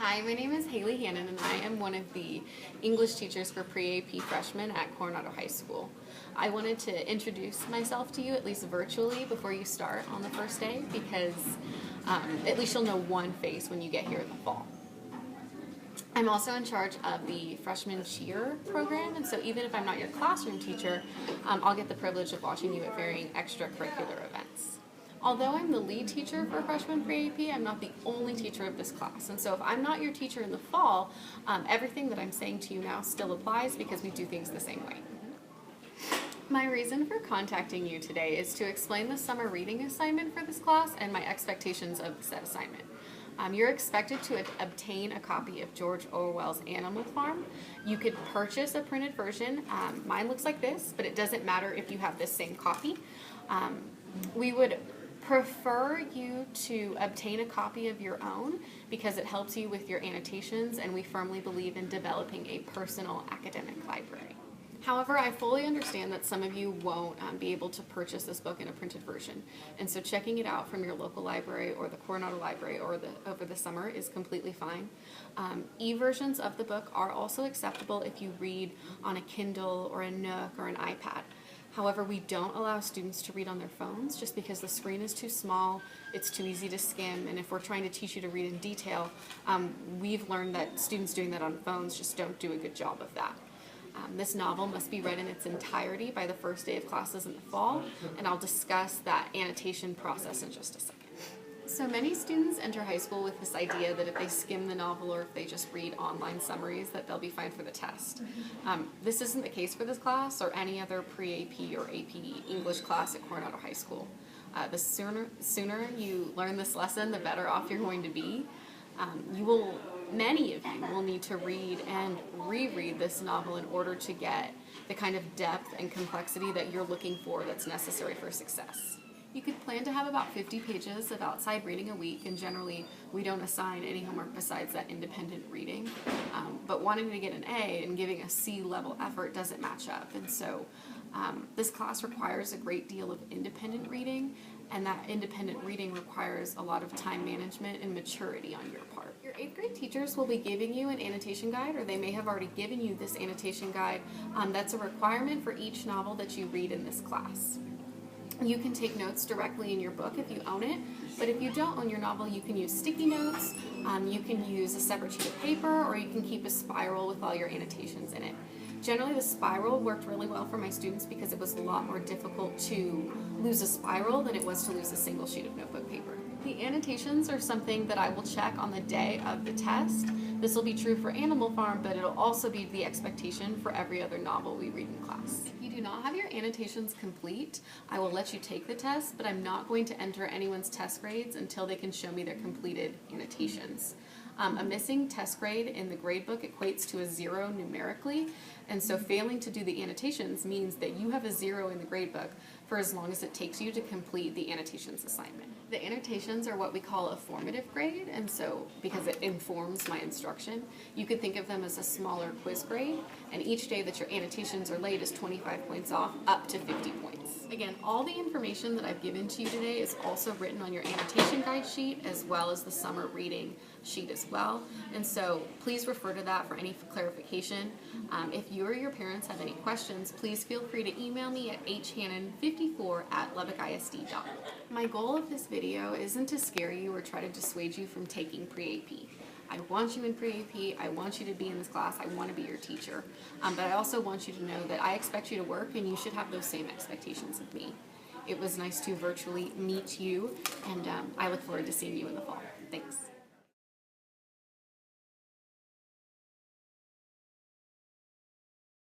Hi, my name is Haley Hannon and I am one of the English teachers for Pre-AP Freshmen at Coronado High School. I wanted to introduce myself to you, at least virtually, before you start on the first day because at least you'll know one face when you get here in the fall. I'm also in charge of the freshman cheer program, and so even if I'm not your classroom teacher, I'll get the privilege of watching you at varying extracurricular events. Although I'm the lead teacher for freshman pre-AP, I'm not the only teacher of this class. And so if I'm not your teacher in the fall, everything that I'm saying to you now still applies because we do things the same way. My reason for contacting you today is to explain the summer reading assignment for this class and my expectations of said assignment. You're expected to obtain a copy of George Orwell's Animal Farm. You could purchase a printed version. Mine looks like this, but it doesn't matter if you have this same copy. We would prefer you to obtain a copy of your own because it helps you with your annotations, and we firmly believe in developing a personal academic library. However, I fully understand that some of you won't be able to purchase this book in a printed version, and so checking it out from your local library or the Coronado Library or over the summer is completely fine. E-versions of the book are also acceptable if you read on a Kindle or a Nook or an iPad. However, we don't allow students to read on their phones just because the screen is too small, it's too easy to skim, and if we're trying to teach you to read in detail, we've learned that students doing that on phones just don't do a good job of that. This novel must be read in its entirety by the first day of classes in the fall, and I'll discuss that annotation process in just a second. So many students enter high school with this idea that if they skim the novel or if they just read online summaries that they'll be fine for the test. This isn't the case for this class or any other pre-AP or AP English class at Coronado High School. The sooner you learn this lesson, the better off you're going to be. Many of you will need to read and reread this novel in order to get the kind of depth and complexity that you're looking for that's necessary for success. You could plan to have about 50 pages of outside reading a week, and generally we don't assign any homework besides that independent reading. But wanting to get an A and giving a C level effort doesn't match up, and so this class requires a great deal of independent reading, and that independent reading requires a lot of time management and maturity on your part. Your 8th grade teachers will be giving you an annotation guide, or they may have already given you this annotation guide. That's a requirement for each novel that you read in this class. You can take notes directly in your book if you own it, but if you don't own your novel, you can use sticky notes, you can use a separate sheet of paper, or you can keep a spiral with all your annotations in it. Generally, the spiral worked really well for my students because it was a lot more difficult to lose a spiral than it was to lose a single sheet of notebook paper. The annotations are something that I will check on the day of the test. This will be true for Animal Farm, but it'll also be the expectation for every other novel we read in class. If you do not have your annotations complete, I will let you take the test, but I'm not going to enter anyone's test grades until they can show me their completed annotations. A missing test grade in the grade book equates to a 0 numerically, and so failing to do the annotations means that you have a 0 in the grade book for as long as it takes you to complete the annotations assignment. The annotations are what we call a formative grade, and so because it informs my instruction, you could think of them as a smaller quiz grade, and each day that your annotations are late is 25 points off, up to 50 points. Again, all the information that I've given to you today is also written on your annotation guide sheet as well as the summer reading sheet as well, and so please refer to that for any clarification. If you or your parents have any questions, please feel free to email me at hhannon54@lubbockisd.org. My goal of this video isn't to scare you or try to dissuade you from taking pre-AP. I want you in pre-AP, I want you to be in this class, I want to be your teacher, but I also want you to know that I expect you to work and you should have those same expectations of me. It was nice to virtually meet you, and I look forward to seeing you in the fall. Thanks.